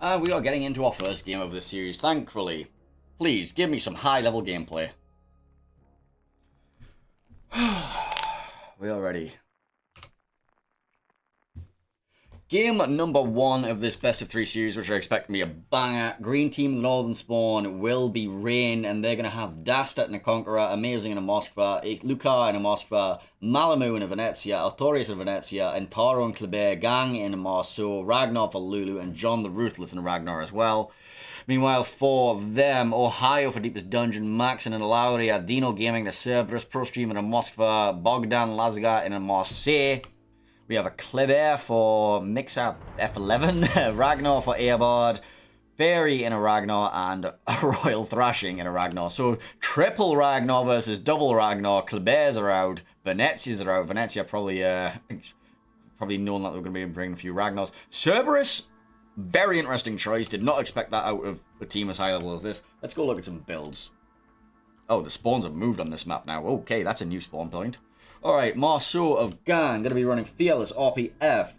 And we are getting into our first game of the series, thankfully. Please, give me some high-level gameplay. We are ready. Game number 1 of this best of 3 series, which I expect to be a banger. Green team, the Northern Spawn, will be Rain, and they're going to have Dastat and a Conqueror, Amazing in a Moskva, Luca in a Moskva, Malamu in a Venezia, Altorius in a Venezia, and Taro and Kleber, Gang in a Marceau, Ragnar for Lulu, and John the Ruthless in a Ragnar as well. Meanwhile, for them, Ohio for Deepest Dungeon, Maxon and Lauria, Dino Gaming, the Cerberus, Pro Stream in a Moskva, Bogdan Lazga in a Marseille. We have a Kleber for Mixup F11, Ragnar for Earbard, Fairy in a Ragnar, and a Royal Thrashing in a Ragnar. So triple Ragnar versus double Ragnar. Kleber's are out, Venezia's are out. Venezia probably known that they were going to be bringing a few Ragnars. Cerberus, very interesting choice. Did not expect that out of a team as high level as this. Let's go look at some builds. Oh, the spawns have moved on this map now. Okay, that's a new spawn point. Alright, Marceau of Gang, going to be running Fearless, RPF,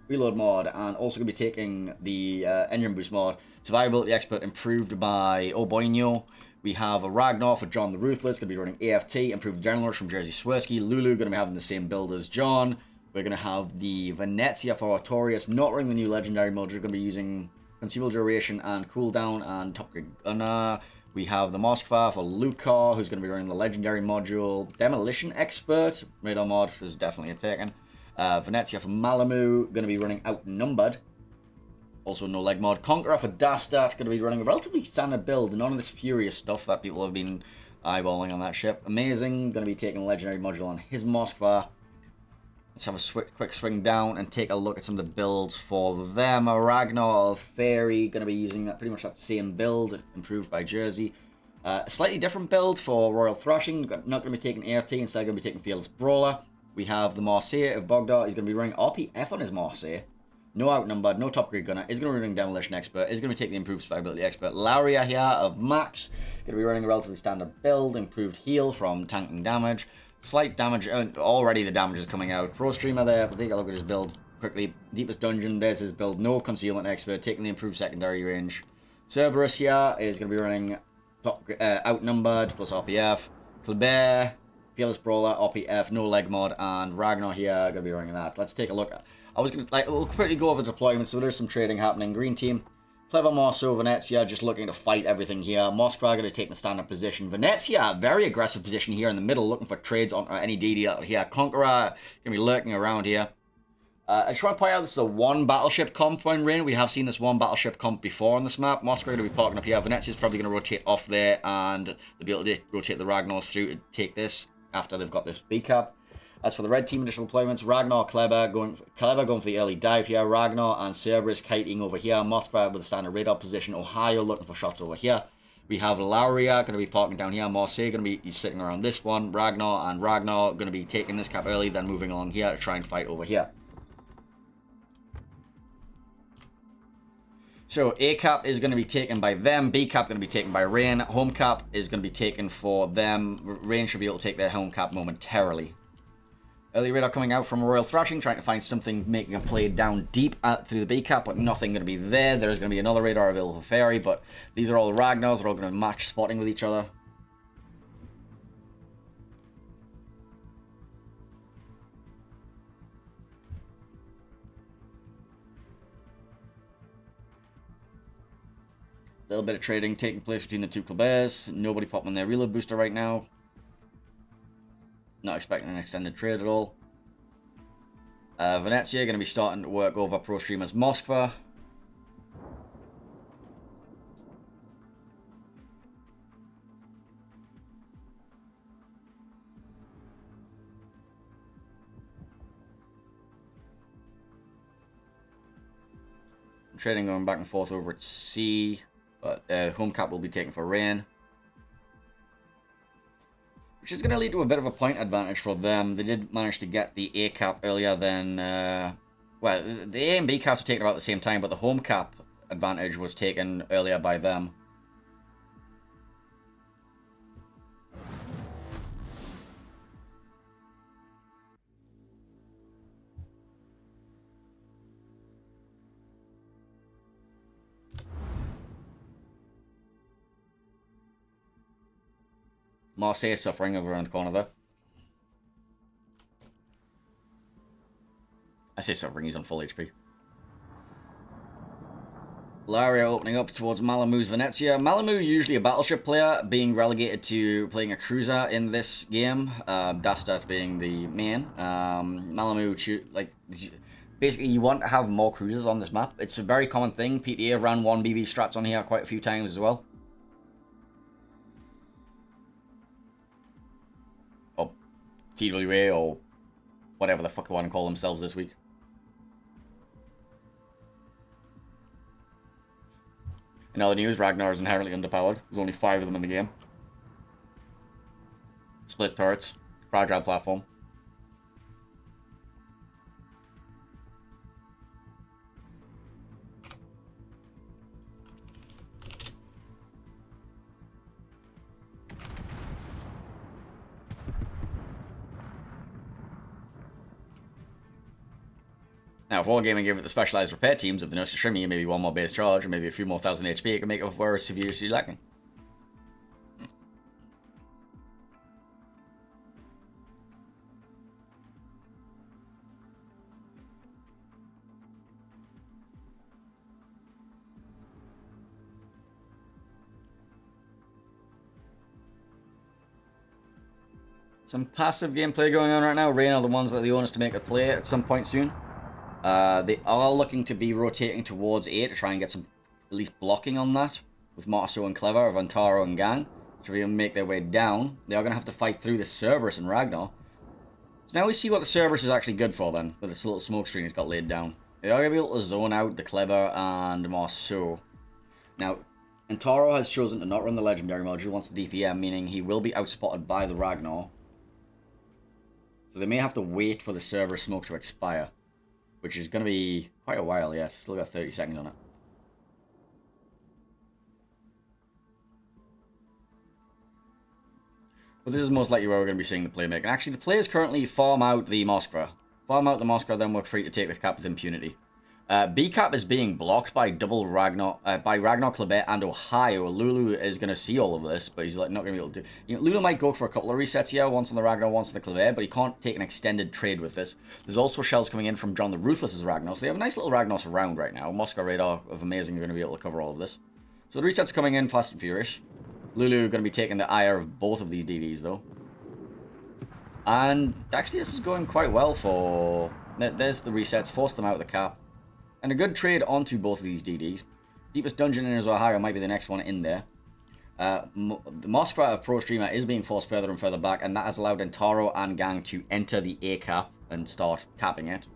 Reload mod, and also going to be taking the Engine Boost mod. Survivability Expert improved by Oboino. We have a Ragnar for John the Ruthless, going to be running AFT, improved Generalers from Jerzy Swirsky. Lulu, going to be having the same build as John. We're going to have the Venezia for Artorius, not running the new Legendary mod. We're going to be using Consumable Duration and Cooldown and Top Grade Gunner. We have the Moskva for Luca, who's going to be running the Legendary module. Demolition Expert, Radar mod is definitely a taken. Venezia for Malamu, going to be running Outnumbered. Also no leg mod. Conqueror for Dastat, going to be running a relatively standard build. None of this furious stuff that people have been eyeballing on that ship. Amazing, going to be taking the Legendary module on his Moskva. Let's have a quick swing down and take a look at some of the builds for them. A Ragnar of Fairy, going to be using pretty much that same build, improved by Jersey. A slightly different build for Royal Thrashing, not going to be taking AFT, instead going to be taking Fearless Brawler. We have the Marseille of Bogdar, he's going to be running RPF on his Marseille. No Outnumbered, no Top Grade Gunner, is going to be running Demolition Expert, is going to be taking the improved Survivability Expert. Lauria here of Max, going to be running a relatively standard build, improved heal from tanking damage. Slight damage, already the damage is coming out. Pro Streamer there, we'll take a look at his build quickly. Deepest Dungeon, there's his build. No Concealment Expert, taking the improved secondary range. Cerberus here is going to be running Outnumbered plus RPF. Kleber, Fearless Brawler, RPF, no leg mod, and Ragnar here going to be running that. Let's take a look. We'll quickly go over deployments, so there's some trading happening. Green team. Clever Marceau, Venezia, just looking to fight everything here. Moskva going to take the standard position. Venezia, very aggressive position here in the middle, looking for trades on any DD here. Conqueror, going to be lurking around here. I just want to point out this is a one battleship comp when Rain. We have seen this one battleship comp before on this map. Moskva going to be parking up here. Venezia's probably going to rotate off there, and they'll be able to rotate the Ragnars through to take this after they've got this B cap. As for the red team initial deployments, Ragnar, Kleber going for the early dive here. Ragnar and Cerberus kiting over here. Moskva with a standard radar position. Ohio looking for shots over here. We have Lauria going to be parking down here. Marseille going to be sitting around this one. Ragnar going to be taking this cap early, then moving along here to try and fight over here. So A cap is going to be taken by them. B cap going to be taken by Rain. Home cap is going to be taken for them. Rain should be able to take their home cap momentarily. Early radar coming out from Royal Thrashing, trying to find something making a play down deep through the B cap, but nothing going to be there. There's going to be another radar available for Fairy, but these are all the Ragnars. They're all going to match spotting with each other. A little bit of trading taking place between the two Klebers. Nobody popping their reload booster right now. Not expecting an extended trade at all. Venezia going to be starting to work over Pro Streamer's Moskva. Trading going back and forth over at C, but home cap will be taken for Rain. Which is going to lead to a bit of a point advantage for them. They did manage to get the A cap earlier than... well, the A and B caps were taken about the same time, but the home cap advantage was taken earlier by them. Marseille suffering over around the corner there. I say suffering, he's on full HP. Laria opening up towards Malamu's Venezia. Malamu, usually a battleship player, being relegated to playing a cruiser in this game. Dastat being the main. Malamu, like, basically you want to have more cruisers on this map. It's a very common thing. PTA have ran 1 BB strats on here quite a few times as well. Or TWA, or whatever the fuck they want to call themselves this week. In other news, Ragnar is inherently underpowered. There's only 5 of them in the game. Split turrets. Fragile platform. Now, if Wargaming gave it the specialized repair teams of the Nurse Shrimmy, maybe 1 more base charge, and maybe a few more 1000 HP, it can make up for severely lacking. Some passive gameplay going on right now. Rain are the ones that they want us to make a play at some point soon. They are looking to be rotating towards A to try and get some at least blocking on that. With Marceau and Clever, Vantaro and Gang. To be able to make their way down. They are going to have to fight through the Cerberus and Ragnar. So now we see what the Cerberus is actually good for then. With this little smoke screen it's got laid down. They are going to be able to zone out the Clever and Marceau. Now, Antaro has chosen to not run the Legendary mode. He wants the DPM, meaning he will be outspotted by the Ragnar. So they may have to wait for the Cerberus smoke to expire. Which is going to be quite a while yet. Still got 30 seconds on it. But this is most likely where we're going to be seeing the playmaking. Actually, the players currently farm out the Moskva. Farm out the Moskva, then we're free to take the cap with impunity. B-cap is being blocked by by Ragnar, Kleber, and Ohio. Lulu is going to see all of this, but he's like not going to be able to do. Lulu might go for a couple of resets here, once on the Ragnar, once on the Kleber, but he can't take an extended trade with this. There's also shells coming in from John the Ruthless's Ragnar, so they have a nice little Ragnar surround right now. Moscow Radar of Amazing are going to be able to cover all of this. So the resets coming in fast and furious. Lulu going to be taking the ire of both of these DDs, though. And actually, this is going quite well for... There's the resets, force them out of the cap. And a good trade onto both of these DDs. Deepest Dungeon in Ohio might be the next one in there. The Moskva of Pro Streamer is being forced further and further back, and that has allowed Entaro and Gang to enter the A cap and start capping it.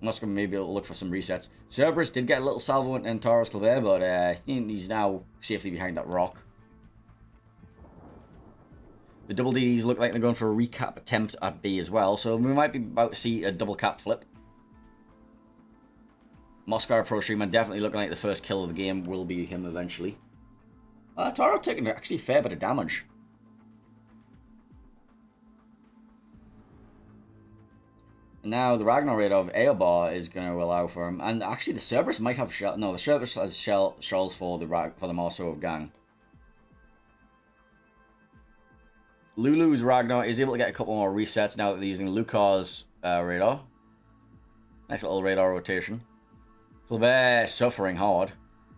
Moskva may be able to look for some resets. Cerberus did get a little salvo in Entaro's Kleber, but he's now safely behind that rock. The double DDs look like they're going for a recap attempt at B as well, so we might be about to see a double cap flip. Moscow Pro Streamer definitely looking like the first kill of the game will be him eventually. Taro taking actually a fair bit of damage. And now the Ragnar Raid of Eobar is going to allow for him. And actually the Cerberus might have shell. No, the Cerberus has shells for the Marceau of Gang. Lulu's Ragnar is able to get a couple more resets now that they're using Lucar's radar. Nice little radar rotation. Kleber suffering hard.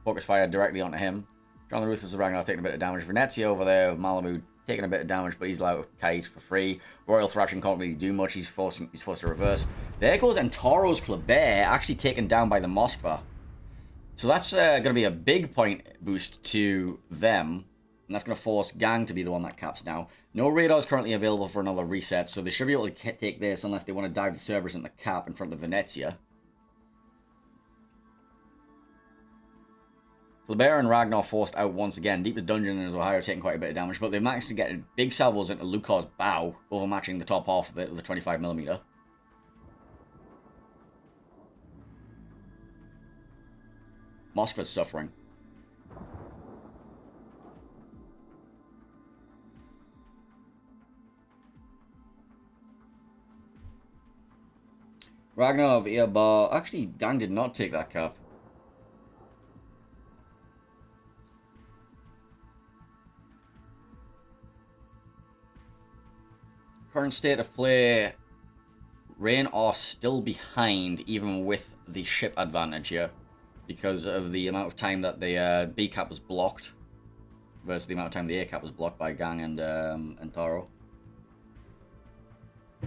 Focus fire directly onto him. John the Ruthless of Ragnar taking a bit of damage. Venezia over there with Malamu taking a bit of damage, but he's allowed to kite for free. Royal Thrashing can't really do much. He's forced to reverse. There goes Entaro's Kleber, actually taken down by the Moskva. So that's going to be a big point boost to them. And that's going to force Gang to be the one that caps now. No radar is currently available for another reset, so they should be able to take this unless they want to dive the Cerberus in the cap in front of Venezia. Kleber and Ragnar forced out once again. Deepest Dungeon in Ohio taking quite a bit of damage, but they managed to get big salvos into Lucar's bow, overmatching the top half of it with a 25mm. Moskva's suffering. Ragnar of Eobar. Actually, Gang did not take that cap. Current state of play. Rain are still behind, even with the ship advantage here, because of the amount of time that the B cap was blocked versus the amount of time the A cap was blocked by Gang and Taro.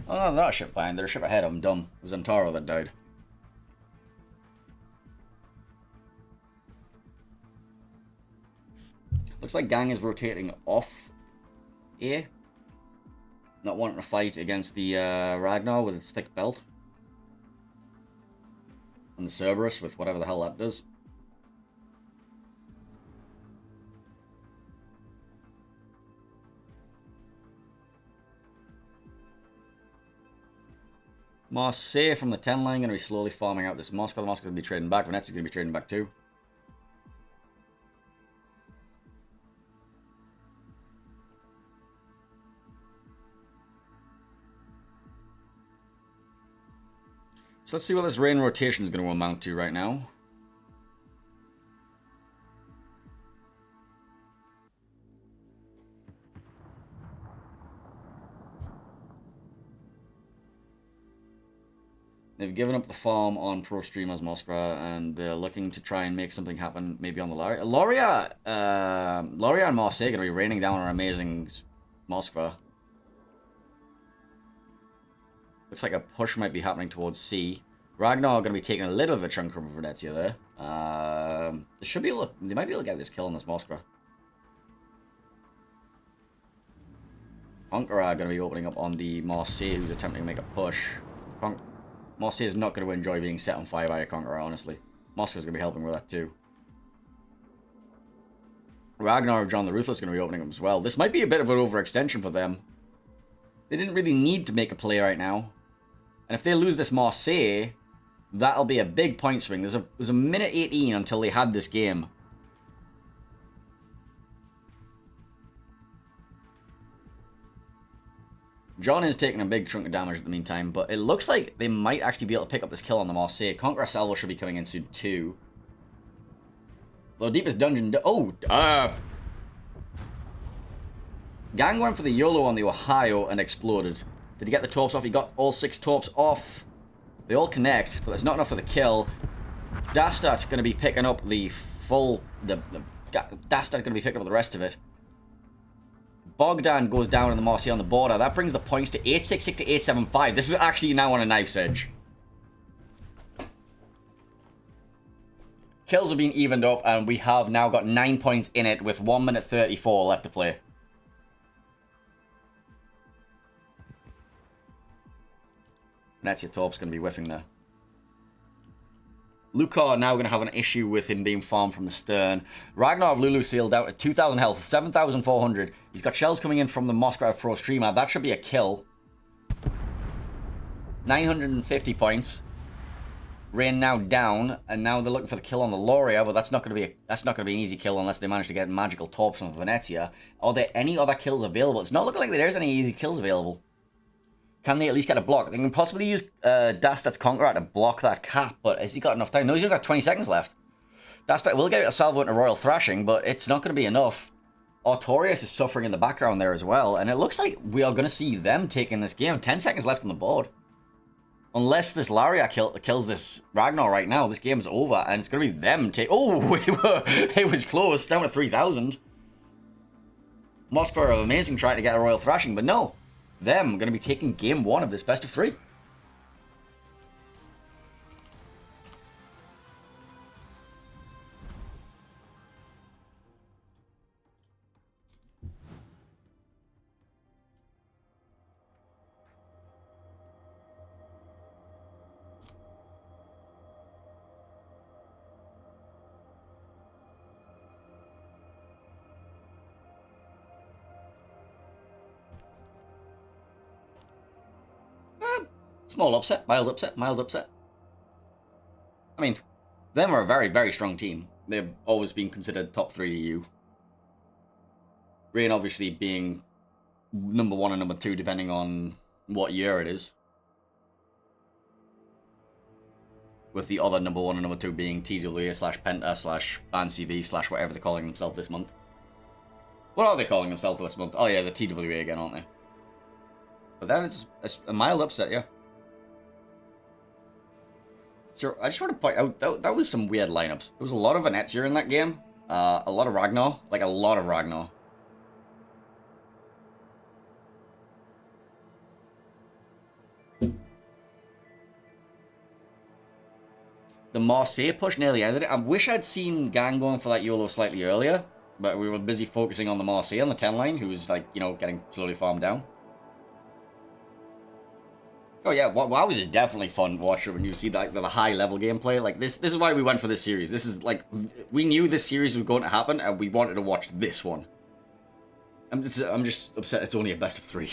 Oh, no, they're not a ship behind. They're a ship ahead. I'm dumb. It was Antaro that died. Looks like Gang is rotating off A. Not wanting to fight against the Ragnar with its thick belt. And the Cerberus with whatever the hell that does. Marseille from the 10 line going to be slowly farming out this Moscow. The Moscow going to be trading back. Venezia's going to be trading back too. So let's see what this rain rotation is going to amount to right now. They've given up the farm on Pro Streamers Moskva, and they're looking to try and make something happen maybe on the Loria. Loria and Marseille are going to be raining down on amazing Moskva. Looks like a push might be happening towards C. Ragnar are going to be taking a little bit of a chunk from Venezia there. They might be able to get this kill on this Moskva. Conqueror are going to be opening up on the Marseille, who's attempting to make a push. Marseille is not going to enjoy being set on fire by a Conqueror, honestly. Moscow's going to be helping with that too. Ragnar of John the Ruthless is going to be opening up as well. This might be a bit of an overextension for them. They didn't really need to make a play right now. And if they lose this Marseille, that'll be a big point swing. There's a minute 18 until they had this game. John is taking a big chunk of damage at the meantime, but it looks like they might actually be able to pick up this kill on the Marseille. Conqueror Salvo should be coming in soon too. The deepest dungeon... Gang went for the YOLO on the Ohio and exploded. Did he get the torps off? He got all 6 torps off. They all connect, but there's not enough for the kill. Dastar's going to be picking up the full... Dastar's going to be picking up the rest of it. Bogdan goes down in the Marseille on the border. That brings the points to 866 to 875. This is actually now on a knife's edge. Kills have been evened up, and we have now got 9 points in it with 1 minute 34 left to play. Venezia Torp's going to be whiffing there. Lucar now going to have an issue with him being farmed from the stern. Ragnar of Lulu sealed out at 2,000 health, 7,400. He's got shells coming in from the Moscow Pro Streamer. That should be a kill. 950 points. Rain now down, and now they're looking for the kill on the Loria, but that's not going to be an easy kill unless they manage to get magical torps from Venezia. Are there any other kills available? It's not looking like there's any easy kills available. Can they at least get a block? They can possibly use Dastar's Conqueror to block that cap, but has he got enough time? No, he's only got 20 seconds left. Dastar will get a salvo into Royal Thrashing, but it's not going to be enough. Artorias is suffering in the background there as well, and it looks like we are going to see them taking this game. 10 seconds left on the board. Unless this Laria kills this Ragnar right now, this game is over, and it's going to be them take... Oh, it was close, down to 3,000. Moscow are amazing trying to get a Royal Thrashing, but no. Them going to be taking game 1 of this best of 3. Small upset, mild upset, mild upset. I mean, them are a very, very strong team. They've always been considered top 3 EU. Rain obviously being number 1 and number 2, depending on what year it is. With the other number 1 and number 2 being TWA / Penta / BanCV / whatever they're calling themselves this month. What are they calling themselves this month? Oh yeah, the TWA again, aren't they? But that is a mild upset, yeah. So I just want to point out that was some weird lineups. There was a lot of Venezia in that game. A lot of Ragnar. Like, a lot of Ragnar. The Marseille push nearly ended it. I wish I'd seen Gang going for that YOLO slightly earlier, but we were busy focusing on the Marseille on the 10 line, who was, like, you know, getting slowly farmed down. Oh yeah, WoW is definitely fun to watch when you see the high level gameplay. Like this is why we went for this series. This is like, we knew this series was going to happen, and we wanted to watch this one. I'm just upset it's only a best of 3.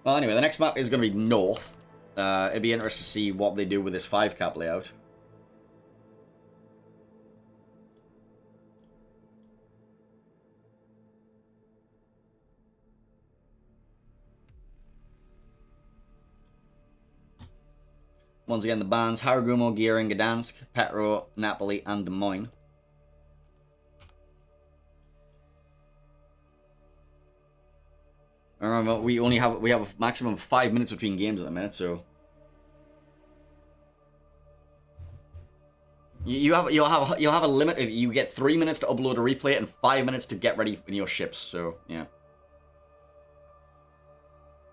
Well, anyway, the next map is going to be North. It'd be interesting to see what they do with this 5-cap layout. Once again, the bands: Haragumo, Giering, Gdansk, Petro, Napoli, and Des Moines. Remember, we have a maximum of 5 minutes between games at the minute, so you'll have a limit. You get 3 minutes to upload a replay and 5 minutes to get ready in your ships. So yeah.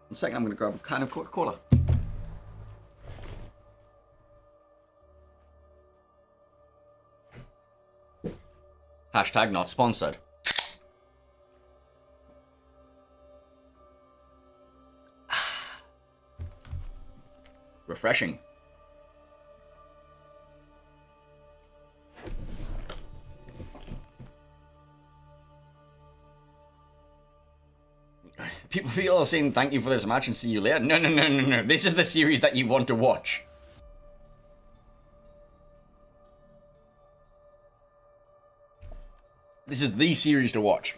In a second, I'm gonna grab a can of Coca-Cola. Hashtag not sponsored. Refreshing. People are saying thank you for this match and see you later. No. This is the series that you want to watch. This is the series to watch.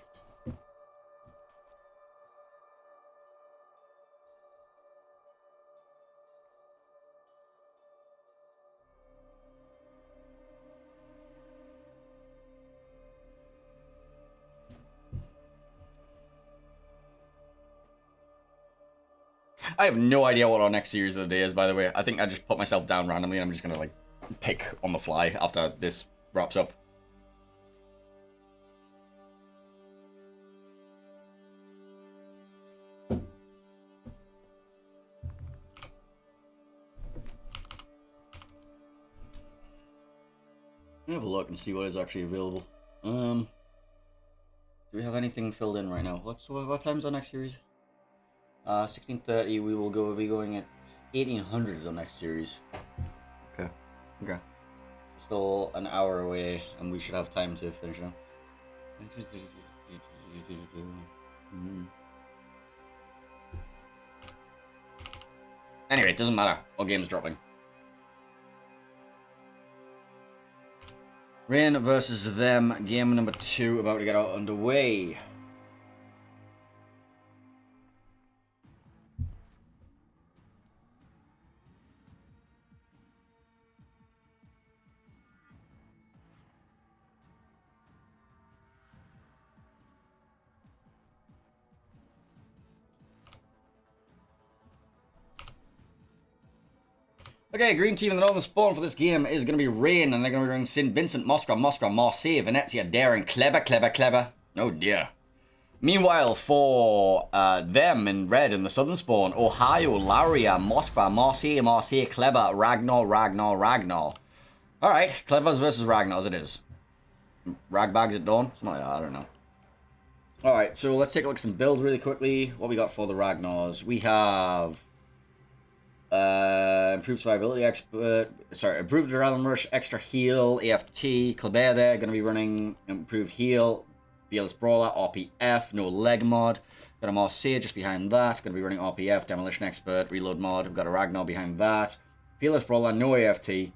I have no idea what our next series of the day is, by the way. I think I just put myself down randomly and I'm just gonna, like, pick on the fly after this wraps up. Let me have a look and see what is actually available. Do we have anything filled in right now? What time's our next series? 16:30. We will be going at 1800 is our next series. Okay. Still an hour away, and we should have time to finish it. Anyway, it doesn't matter. What game's dropping? Rain versus them. Game number 2 about to get out underway. Okay, green team in the northern spawn for this game is going to be Rain, and they're going to be running St. Vincent, Moscow, Marseille, Venezia, Daring, Kleber. Oh dear. Meanwhile, for them in red in the southern spawn, Ohio, Lauria, Moskva, Marseille, Kleber, Ragnar. Alright, Klebers versus Ragnars it is. Ragbags at dawn? Something like that, I don't know. Alright, so let's take a look at some builds really quickly. What we got for the Ragnars? We have improved survivability expert, improved adrenaline rush, extra heal, AFT, Kleber there, going to be running improved heal, Fearless Brawler, RPF, no leg mod. Got a Marseille just behind that, going to be running RPF, Demolition Expert, Reload mod. We've got a Ragnar behind that. Fearless Brawler, no AFT. We've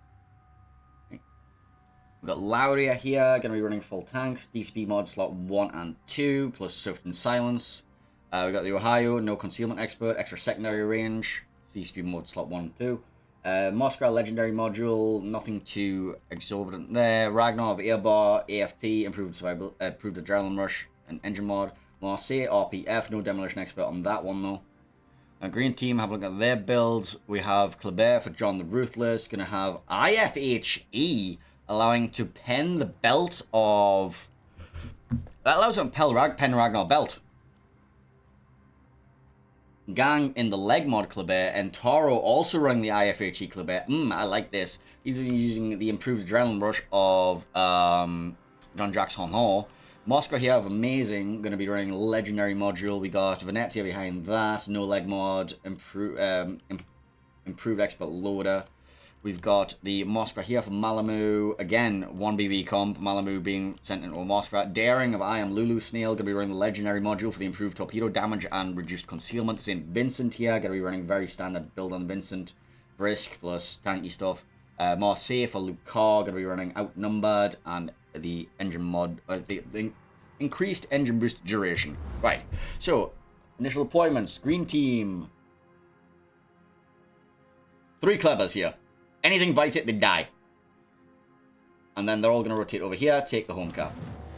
got Lauria here, going to be running full tanks, DCP mod slot 1 and 2, plus Swift and Silence. We've got the Ohio, no Concealment Expert, extra secondary range, DCP mod slot 1 and 2. Moscow legendary module, nothing too exorbitant there. Ragnar of Air Bar, AFT, improved adrenaline rush, and engine mod. Marseille, RPF, no demolition expert on that one though. Green team, have a look at their builds. We have Kleber for John the Ruthless. Going to have IFHE, allowing to pen the belt of... That allows him to pen Ragnar belt. Gang in the leg mod Kleber, and Taro also running the IFHE Kleber. I like this. He's using the improved adrenaline rush of Jean-Jacques Honor. Moscow here have amazing, going to be running legendary module. We got Venezia behind that, no leg mod, improved expert loader. We've got the Moscow here for Malamu. Again, 1 BB comp, Malamu being sent into a Moscow. Daring of I Am Lulu Snail, going to be running the legendary module for the improved torpedo damage and reduced concealment. St. Vincent here, going to be running very standard build on Vincent. Brisk plus tanky stuff. Marseille for Luke Carr, going to be running Outnumbered and the engine mod, the increased engine boost duration. Right, so initial deployments. Green team, 3 Klebers here. Anything bites it, they die. And then they're all going to rotate over here, take the home cap.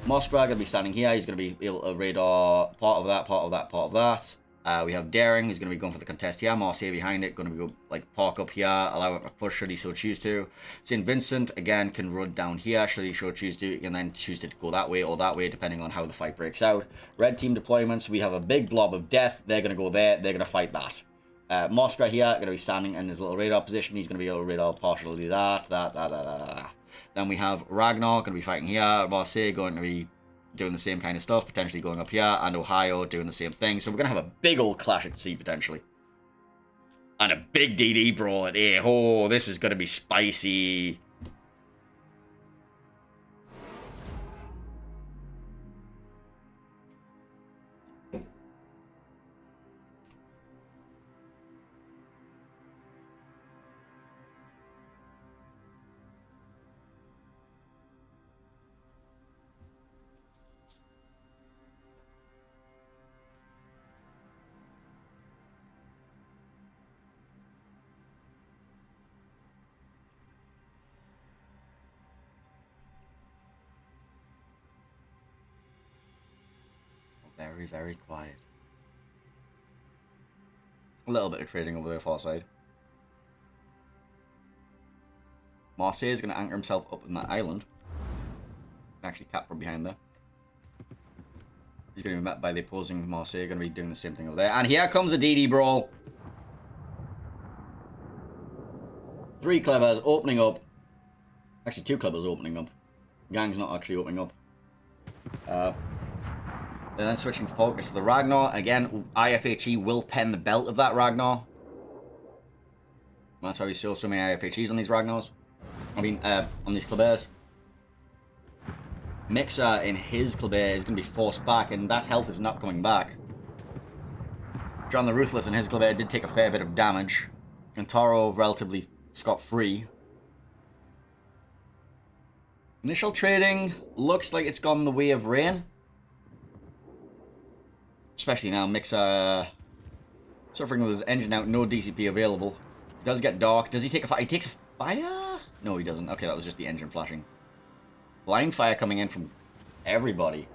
Moskva going to be standing here. He's going to be able to radar part of that, part of that, part of that. We have Daring, who's going to be going for the contest here. Marseille behind it, going to go like park up here, allow it to push should he so choose to. St. Vincent, again, can run down here should he so choose to, and then choose to go that way or that way, depending on how the fight breaks out. Red team deployments, we have a big blob of death. They're going to go there, they're going to fight that. Moskva here, going to be standing in his little radar position. He's going to be able to radar partially that. Then we have Ragnar, going to be fighting here. Marseille going to be doing the same kind of stuff, potentially going up here, and Ohio doing the same thing. So we're going to have a big old clash at sea, potentially. And a big DD brawl at here. Oh, this is going to be spicy. Very, very quiet. A little bit of trading over there far side. Marseille is going to anchor himself up on that island. Actually cap from behind there. He's going to be met by the opposing Marseille. Going to be doing the same thing over there. And here comes a DD brawl. 3 Clevers opening up. Actually, 2 Clevers opening up. Gang's not actually opening up. They're then switching focus to the Ragnar. Again, IFHE will pen the belt of that Ragnar. That's why we saw so many IFHEs on these Ragnars. I mean, on these Klebers. Mixer in his Kleber is going to be forced back, and that health is not coming back. John the Ruthless in his Kleber did take a fair bit of damage. And Taro relatively scot-free. Initial trading looks like it's gone the way of Rain. Especially now, Mixer suffering with his engine out, no DCP available. It does get dark. Does he take a fire? He takes a fire? No, he doesn't. Okay, that was just the engine flashing. Blind fire coming in from everybody.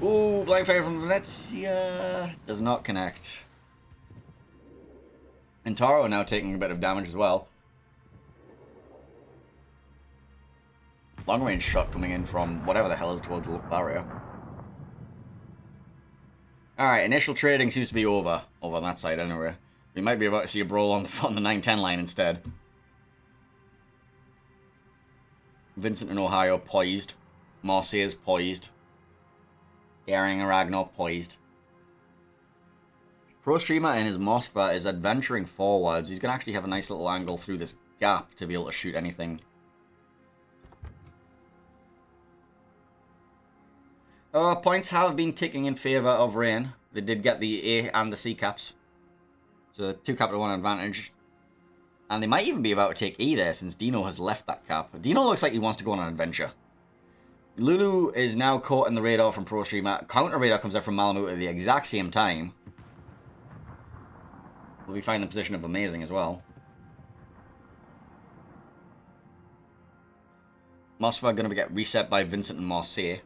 Ooh, blind fire from Venezia. Does not connect. And Taro now taking a bit of damage as well. Long range shot coming in from whatever the hell is towards the barrier. Alright, initial trading seems to be over on that side anyway. We might be about to see a brawl on the 9-10 line instead. Vincent and Ohio poised. Marseille's poised. Daring and Ragnar poised. Pro Streamer in his Moskva is adventuring forwards. He's going to actually have a nice little angle through this gap to be able to shoot anything. Points have been ticking in favour of Rain. They did get the A and the C caps. So 2 cap to 1 advantage. And they might even be about to take E there since Dino has left that cap. Dino looks like he wants to go on an adventure. Lulu is now caught in the radar from Pro Streamer. Counter radar comes out from Malamu at the exact same time. We find the position of Amazing as well. Moskva going to get reset by Vincent and Marseille.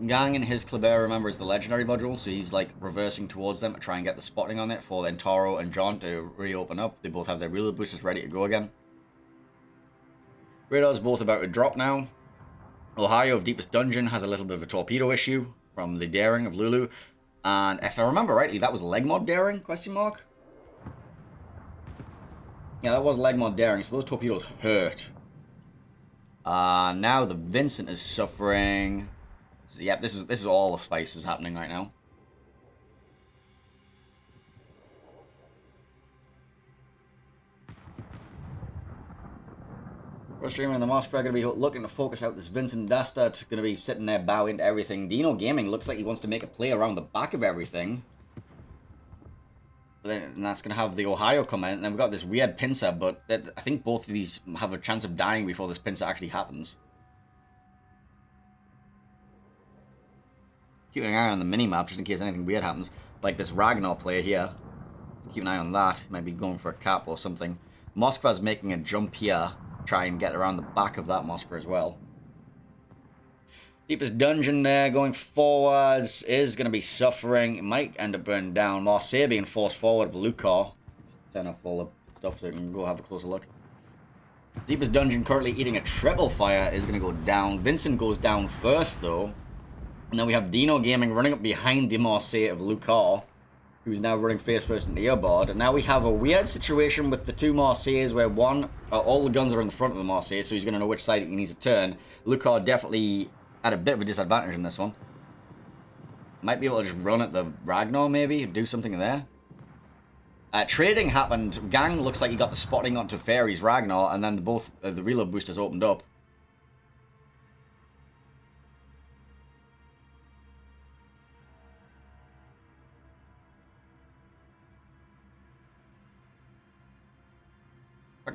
Gang and his Kleber, remember, is the legendary module, so he's like reversing towards them to try and get the spotting on it for then Taro and John to reopen up. They both have their reload boosters ready to go again. Radar's both about to drop now. Ohio of Deepest Dungeon has a little bit of a torpedo issue from the daring of Lulu. And if I remember rightly, that was leg mod daring, question mark? Yeah, that was leg mod daring, so those torpedoes hurt. Now the Vincent is suffering. So, yep, this is all the spices happening right now. Streamer and the Moskva are going to be looking to focus out this Vincent Dasta. It's going to be sitting there bowing to everything. Dino Gaming looks like he wants to make a play around the back of everything. And that's going to have the Ohio come in. And then we've got this weird pincer, but I think both of these have a chance of dying before this pincer actually happens. Keep an eye on the mini-map just in case anything weird happens. Like this Ragnar player here. Keep an eye on that. Might be going for a cap or something. Moskva's making a jump here. Try and get around the back of that Moskva as well. Deepest Dungeon there going forwards is going to be suffering. It might end up burning down. Marseille being forced forward with Lucar. Turn off all the stuff so we can go have a closer look. Deepest Dungeon currently eating a triple fire is going to go down. Vincent goes down first though. And then we have Dino Gaming running up behind the Marseille of Lucar, who's now running face first into the airboard. And now we have a weird situation with the two Marseilles where all the guns are in the front of the Marseille, so he's going to know which side he needs to turn. Lucar definitely had a bit of a disadvantage in this one. Might be able to just run at the Ragnar maybe, do something there. Trading happened. Gang looks like he got the spotting onto Fairy's Ragnar, and then the reload boosters opened up.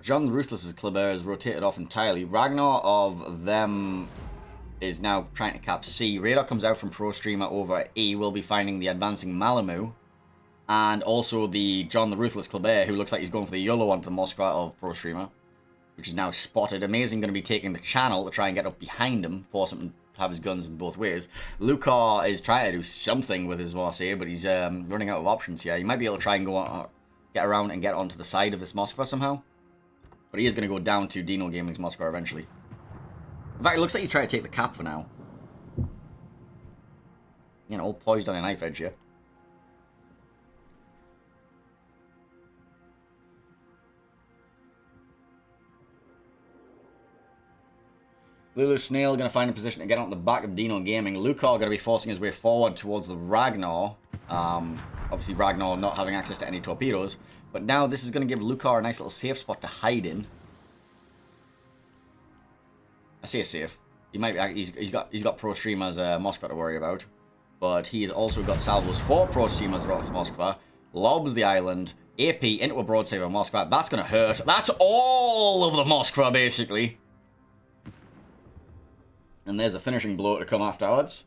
John the Ruthless's Kleber is rotated off entirely. Ragnar of them is now trying to cap C. Radar comes out from Pro Streamer over E. We'll be finding the advancing Malamu. And also the John the Ruthless Kleber, who looks like he's going for the YOLO onto the Moskva of Pro Streamer, which is now spotted. Amazing going to be taking the channel to try and get up behind him, force him to have his guns in both ways. Lucar is trying to do something with his Marseille, but he's running out of options here. He might be able to try and go on, get around and get onto the side of this Moskva somehow. But he is going to go down to Dino Gaming's Moskva eventually. In fact, it looks like he's trying to take the cap for now. You know, all poised on a knife edge here. Lulu Snail going to find a position to get on the back of Dino Gaming. Lucar going to be forcing his way forward towards the Ragnar. Obviously, Ragnar not having access to any torpedoes. But now this is going to give Lucar a nice little safe spot to hide in. I say safe. He might be, he's got Pro Streamer's Moskva to worry about. But he's also got salvos for Pro Streamer's Moskva. Lobs the island. AP into a broadside of Moskva. That's going to hurt. That's all of the Moskva, basically. And there's a finishing blow to come afterwards.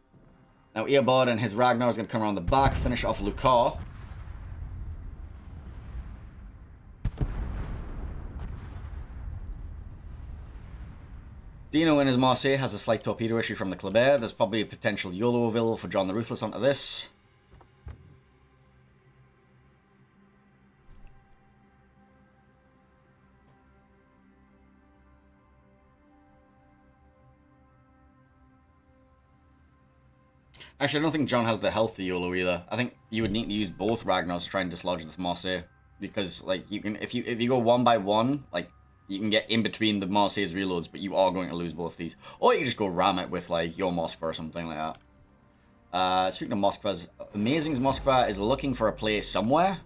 Now Earbud and his Ragnar is going to come around the back, finish off Lucar. Dino in his Marseille has a slight torpedo issue from the Kleber. There's probably a potential YOLO available for John the Ruthless onto this. Actually, I don't think John has the health to YOLO either. I think you would need to use both Ragnars to try and dislodge this Marseille. Because, like, you can, if you go one by one, like, you can get in between the Marseille's reloads, but you are going to lose both these. Or you can just go ram it with, like, your Moskva or something like that. Speaking of Moskvas, Amazing's Moskva is looking for a place somewhere.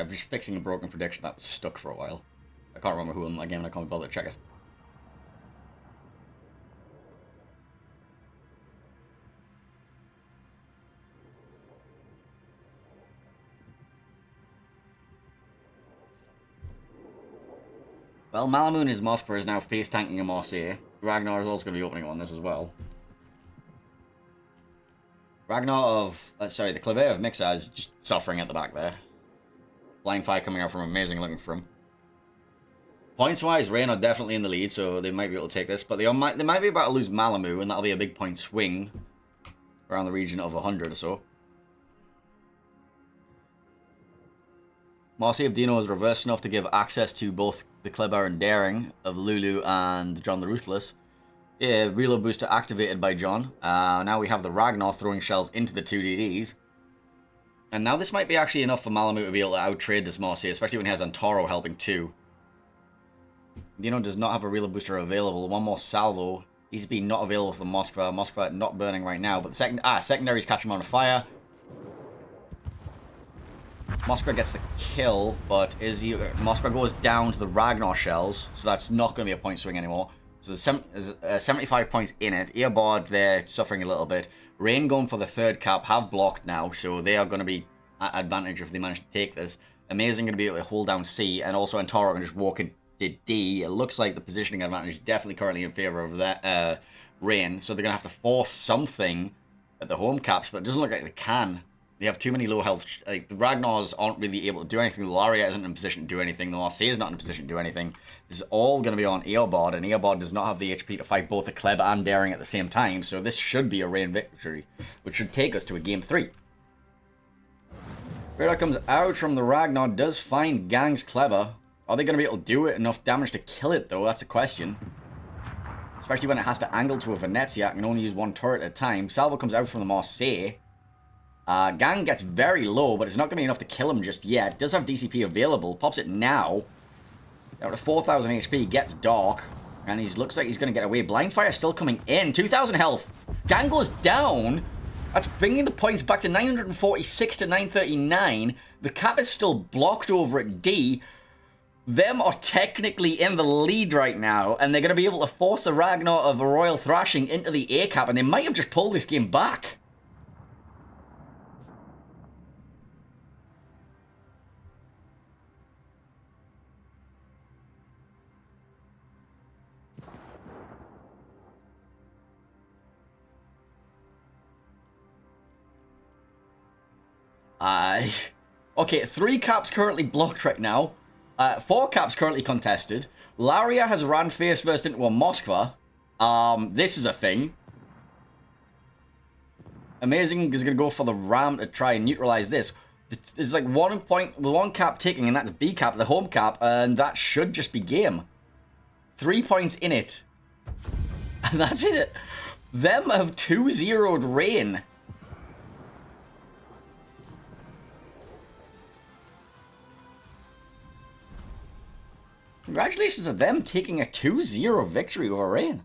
I'm just fixing a broken prediction that was stuck for a while. I can't remember who in that game, and I can't bother to check it. Well, Malamoon is Moskva is now face tanking a Marseille. Ragnar is also going to be opening on this as well. Ragnar of... sorry, the Clavier of Mixa is just suffering at the back there. Blind Fire coming out from amazing looking for him. Points-wise, Rain are definitely in the lead, so they might be able to take this. But they might be about to lose Malamu, and that'll be a big point swing. Around the region of 100 or so. Marseille of Dino is reversed enough to give access to both the Kleber and Daring of Lulu and John the Ruthless. Yeah, reload booster activated by John. Now we have the Ragnar throwing shells into the 2 DDs. And now this might be actually enough for Malamu to be able to out-trade this Marseille, especially when he has Antaro helping too. Dino does not have a reload booster available. One more salvo. He's been not available for Moskva. Moskva not burning right now, but the secondary's catching him on fire. Moskva gets the kill, but Moskva goes down to the Ragnar shells, so that's not going to be a point swing anymore. So there's 75 points in it. Earbard there suffering a little bit. Rain going for the third cap have blocked now, so they are going to be at advantage if they manage to take this. Amazing going to be able to hold down C, and also Antaro can just walk into D. It looks like the positioning advantage is definitely currently in favor of that Rain, so they're going to have to force something at the home caps, but it doesn't look like they can. They have too many low health. Like, the Ragnars aren't really able to do anything. Laria isn't in a position to do anything. The Marseille is not in a position to do anything. This is all going to be on Eobard, and Eobard does not have the HP to fight both the Kleb and Daring at the same time, so this should be a Rain victory, which should take us to a game 3. Radar comes out from the Ragnar, does find Gang's Kleber. Are they going to be able to do it enough damage to kill it, though? That's a question. Especially when it has to angle to a Venezia and can only use one turret at a time. Salvo comes out from the Marseille. Gang gets very low, but it's not going to be enough to kill him just yet. Does have DCP available. Pops it now. Down to 4,000 HP. Gets Dark. And he looks like he's going to get away. Blind Fire still coming in. 2,000 health. Gang goes down. That's bringing the points back to 946 to 939. The cap is still blocked over at D. Them are technically in the lead right now, and they're going to be able to force the Ragnar of a Royal Thrashing into the A cap, and they might have just pulled this game back. Okay, 3 caps currently blocked right now. 4 caps currently contested. Laria has ran face first into a Moskva. This is a thing. Amazing is going to go for the Ram to try and neutralize this. There's like 1 cap ticking, and that's B cap, the home cap, and that should just be game. 3 points in it. And that's it. Them have 2-0'd Rain. Congratulations on them taking a 2-0 victory over Rain.